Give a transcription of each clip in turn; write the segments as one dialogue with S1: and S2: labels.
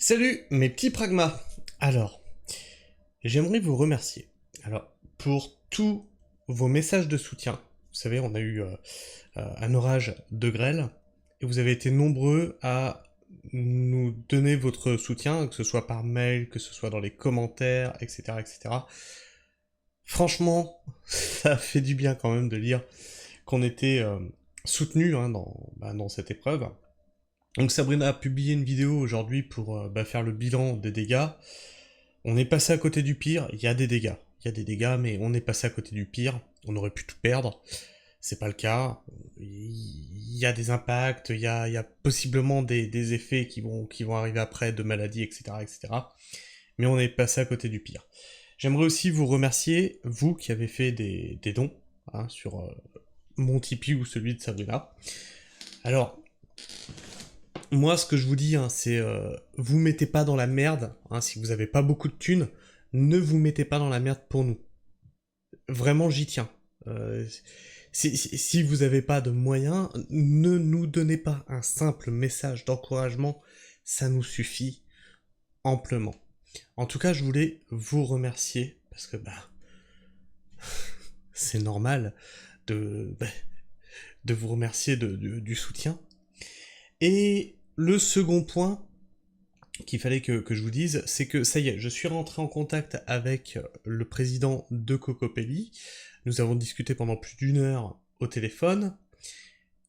S1: Salut mes petits pragmas. Alors, j'aimerais vous remercier. Alors, pour tous vos messages de soutien. Vous savez, on a eu un orage de grêle et vous avez été nombreux à nous donner votre soutien, que ce soit par mail, que ce soit dans les commentaires, etc., etc. Franchement, ça a fait du bien quand même de lire qu'on était soutenus dans cette épreuve. Donc Sabrina a publié une vidéo aujourd'hui pour faire le bilan des dégâts. On est passé à côté du pire, il y a des dégâts. Il y a des dégâts, mais on est passé à côté du pire. On aurait pu tout perdre. C'est pas le cas. Il y a des impacts, il y a possiblement des effets qui vont arriver après, de maladies, etc., etc. Mais on est passé à côté du pire. J'aimerais aussi vous remercier, vous qui avez fait des dons sur mon Tipeee ou celui de Sabrina. Alors, moi, ce que je vous dis, c'est vous mettez pas dans la merde. Si vous avez pas beaucoup de thunes, ne vous mettez pas dans la merde pour nous. Vraiment, j'y tiens. Si vous avez pas de moyens, ne nous donnez pas un simple message d'encouragement. Ça nous suffit amplement. En tout cas, je voulais vous remercier parce que c'est normal de vous remercier du soutien. Et le second point qu'il fallait que je vous dise, c'est que ça y est, je suis rentré en contact avec le président de Cocopelli. Nous avons discuté pendant plus d'1 heure au téléphone,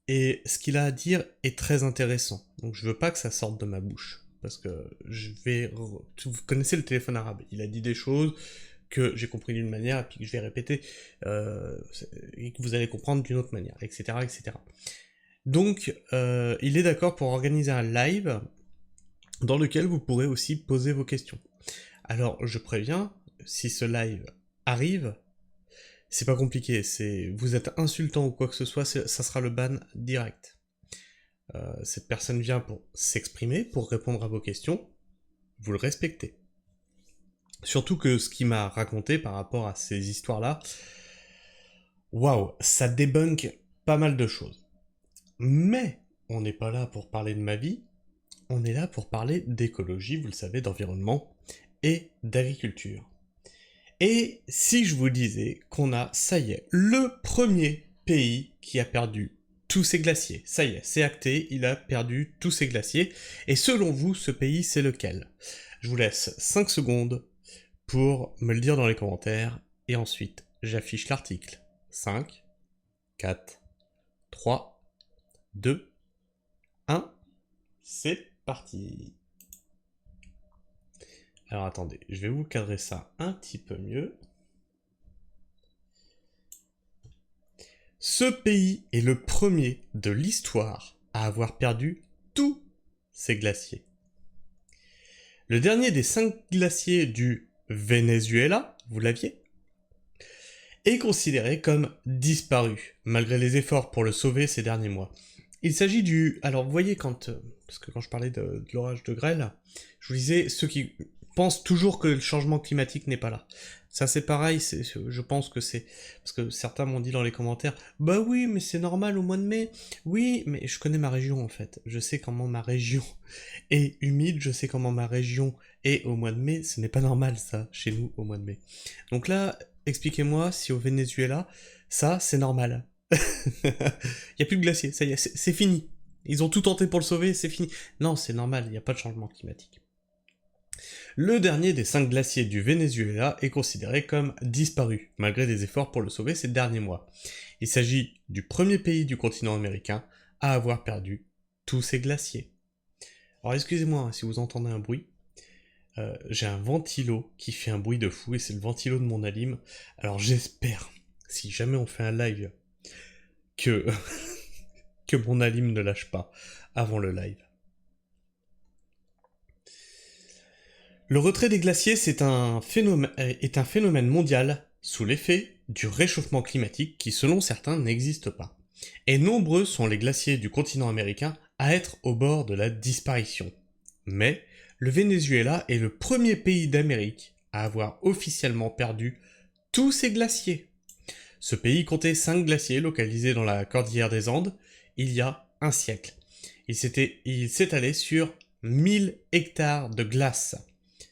S1: et ce qu'il a à dire est très intéressant. Donc je veux pas que ça sorte de ma bouche, parce que vous connaissez le téléphone arabe, il a dit des choses que j'ai compris d'une manière, et puis que je vais répéter, et que vous allez comprendre d'une autre manière, etc., etc. Donc, il est d'accord pour organiser un live dans lequel vous pourrez aussi poser vos questions. Alors, je préviens, si ce live arrive, c'est pas compliqué, vous êtes insultant ou quoi que ce soit, ça sera le ban direct. Cette personne vient pour s'exprimer, pour répondre à vos questions, vous le respectez. Surtout que ce qu'il m'a raconté par rapport à ces histoires-là, waouh, ça débunk pas mal de choses. Mais on n'est pas là pour parler de ma vie, on est là pour parler d'écologie, vous le savez, d'environnement et d'agriculture. Et si je vous disais qu'on a, ça y est, le premier pays qui a perdu tous ses glaciers, ça y est, c'est acté, il a perdu tous ses glaciers, et selon vous, ce pays, c'est lequel? Je vous laisse 5 secondes pour me le dire dans les commentaires, et ensuite, j'affiche l'article. 5, 4, 3, 2, 1, c'est parti. Alors attendez, je vais vous cadrer ça un petit peu mieux. Ce pays est le premier de l'histoire à avoir perdu tous ses glaciers. Le dernier des 5 glaciers du Venezuela, vous l'aviez, est considéré comme disparu, malgré les efforts pour le sauver ces derniers mois. Il s'agit du... Alors vous voyez, parce que quand je parlais de l'orage de grêle, je vous disais, ceux qui pensent toujours que le changement climatique n'est pas là. Ça c'est pareil, je pense que c'est... Parce que certains m'ont dit dans les commentaires, bah oui, mais c'est normal au mois de mai. Oui, mais je connais ma région en fait. Je sais comment ma région est humide, je sais comment ma région est au mois de mai. Ce n'est pas normal ça, chez nous, au mois de mai. Donc là, expliquez-moi si au Venezuela, ça c'est normal. Il n'y a plus de glacier, ça y est, c'est fini. Ils ont tout tenté pour le sauver, c'est fini. Non, c'est normal, il n'y a pas de changement climatique. Le dernier des 5 glaciers du Venezuela est considéré comme disparu, malgré des efforts pour le sauver ces derniers mois. Il s'agit du premier pays du continent américain à avoir perdu tous ses glaciers. Alors excusez-moi si vous entendez un bruit, j'ai un ventilo qui fait un bruit de fou et c'est le ventilo de mon Alim. Alors j'espère, si jamais on fait un live, que mon Alim ne lâche pas avant le live. Le retrait des glaciers est un phénomène mondial sous l'effet du réchauffement climatique qui, selon certains, n'existe pas. Et nombreux sont les glaciers du continent américain à être au bord de la disparition. Mais le Venezuela est le premier pays d'Amérique à avoir officiellement perdu tous ses glaciers. Ce pays comptait 5 glaciers localisés dans la cordillère des Andes il y a un siècle. Il s'étalait sur 1000 hectares de glace.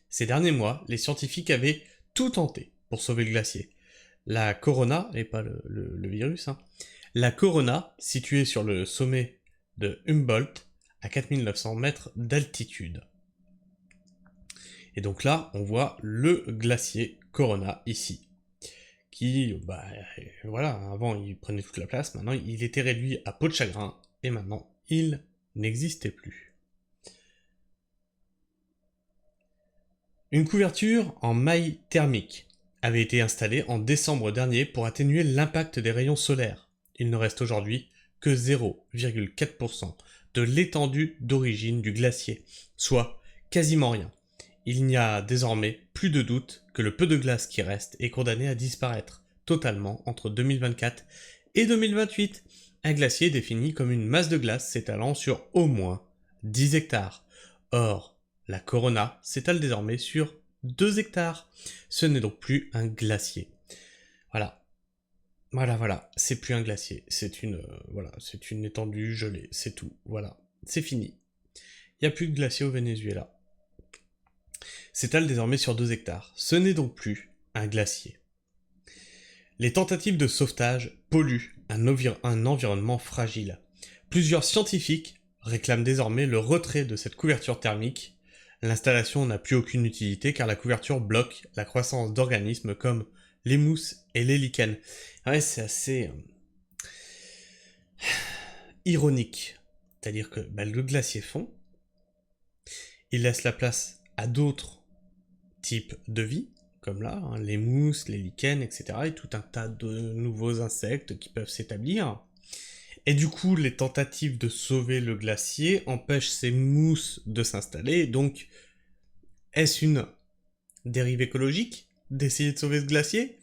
S1: Ces derniers mois, les scientifiques avaient tout tenté pour sauver le glacier. La Corona, et pas le virus, hein, la Corona, située sur le sommet de Humboldt, à 4900 mètres d'altitude. Et donc là, on voit le glacier Corona ici, qui, voilà, avant il prenait toute la place, maintenant il était réduit à peau de chagrin, et maintenant il n'existait plus. Une couverture en maille thermique avait été installée en décembre dernier pour atténuer l'impact des rayons solaires. Il ne reste aujourd'hui que 0,4% de l'étendue d'origine du glacier, soit quasiment rien. Il n'y a désormais plus de doute que le peu de glace qui reste est condamné à disparaître totalement entre 2024 et 2028. Un glacier est défini comme une masse de glace s'étalant sur au moins 10 hectares. Or, la Corona s'étale désormais sur 2 hectares. Ce n'est donc plus un glacier. Voilà, c'est plus un glacier. C'est une étendue gelée, c'est tout. Voilà, c'est fini. Il n'y a plus de glacier au Venezuela. S'étale désormais sur 2 hectares. Ce n'est donc plus un glacier. Les tentatives de sauvetage polluent un environnement fragile. Plusieurs scientifiques réclament désormais le retrait de cette couverture thermique. L'installation n'a plus aucune utilité car la couverture bloque la croissance d'organismes comme les mousses et les lichens. Ouais, c'est assez ironique. C'est-à-dire que le glacier fond, il laisse la place à d'autres types de vie, comme là, hein, les mousses, les lichens, etc. et tout un tas de nouveaux insectes qui peuvent s'établir. Et du coup, les tentatives de sauver le glacier empêchent ces mousses de s'installer. Donc, est-ce une dérive écologique d'essayer de sauver ce glacier?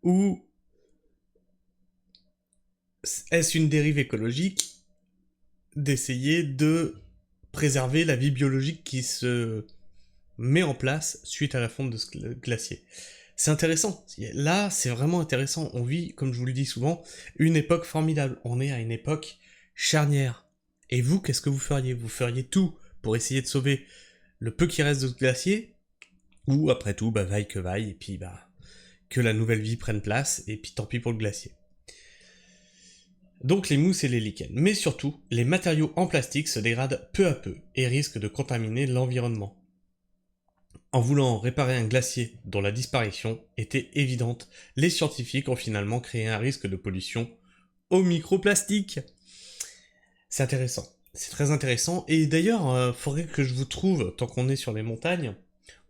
S1: Ou est-ce une dérive écologique d'essayer de préserver la vie biologique qui se met en place suite à la fonte de ce glacier? C'est intéressant. Là, c'est vraiment intéressant. On vit, comme je vous le dis souvent, une époque formidable. On est à une époque charnière. Et vous, qu'est-ce que vous feriez? Vous feriez tout pour essayer de sauver le peu qui reste de ce glacier? Ou, après tout, vaille que vaille, et puis, que la nouvelle vie prenne place, et puis tant pis pour le glacier. Donc les mousses et les lichens. Mais surtout, les matériaux en plastique se dégradent peu à peu, et risquent de contaminer l'environnement. En voulant réparer un glacier dont la disparition était évidente, les scientifiques ont finalement créé un risque de pollution au microplastique. C'est intéressant, c'est très intéressant, et d'ailleurs, faudrait que je vous trouve, tant qu'on est sur les montagnes,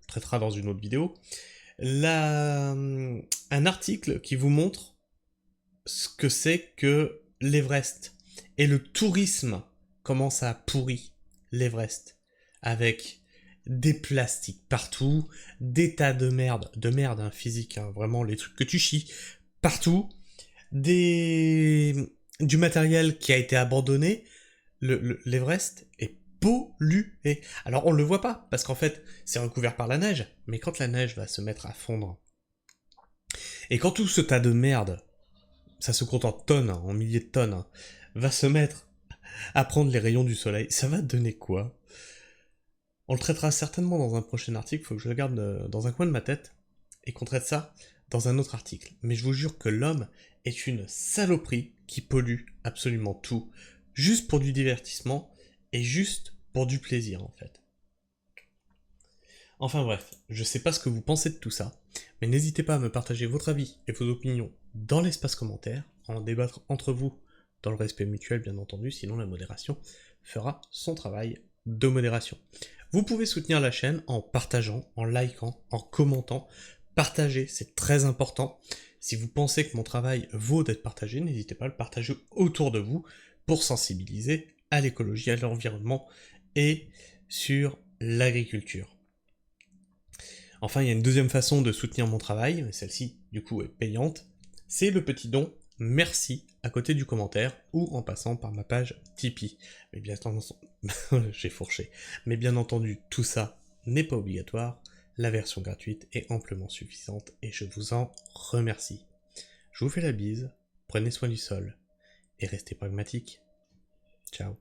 S1: on traitera dans une autre vidéo, un article qui vous montre ce que c'est que l'Everest, et le tourisme, comment ça a pourri l'Everest, avec des plastiques partout, des tas de merde hein, physique, hein, vraiment les trucs que tu chies, partout, du matériel qui a été abandonné. L'Everest est pollué. Alors on le voit pas, parce qu'en fait c'est recouvert par la neige, mais quand la neige va se mettre à fondre, et quand tout ce tas de merde, ça se compte en tonnes, en milliers de tonnes, hein, va se mettre à prendre les rayons du soleil, ça va donner quoi? On le traitera certainement dans un prochain article, faut que je le garde dans un coin de ma tête, et qu'on traite ça dans un autre article. Mais je vous jure que l'homme est une saloperie qui pollue absolument tout, juste pour du divertissement, et juste pour du plaisir en fait. Enfin bref, je sais pas ce que vous pensez de tout ça, mais n'hésitez pas à me partager votre avis et vos opinions dans l'espace commentaire, à en débattre entre vous, dans le respect mutuel bien entendu, sinon la modération fera son travail de modération. Vous pouvez soutenir la chaîne en partageant, en likant, en commentant. Partagez, c'est très important. Si vous pensez que mon travail vaut d'être partagé, n'hésitez pas à le partager autour de vous pour sensibiliser à l'écologie, à l'environnement et sur l'agriculture. Enfin, il y a une deuxième façon de soutenir mon travail, mais celle-ci, du coup, est payante. C'est le petit don merci à côté du commentaire ou en passant par ma page Tipeee. Mais bien entendu, j'ai fourché. Mais bien entendu, tout ça n'est pas obligatoire. La version gratuite est amplement suffisante et je vous en remercie. Je vous fais la bise, prenez soin du sol et restez pragmatiques. Ciao.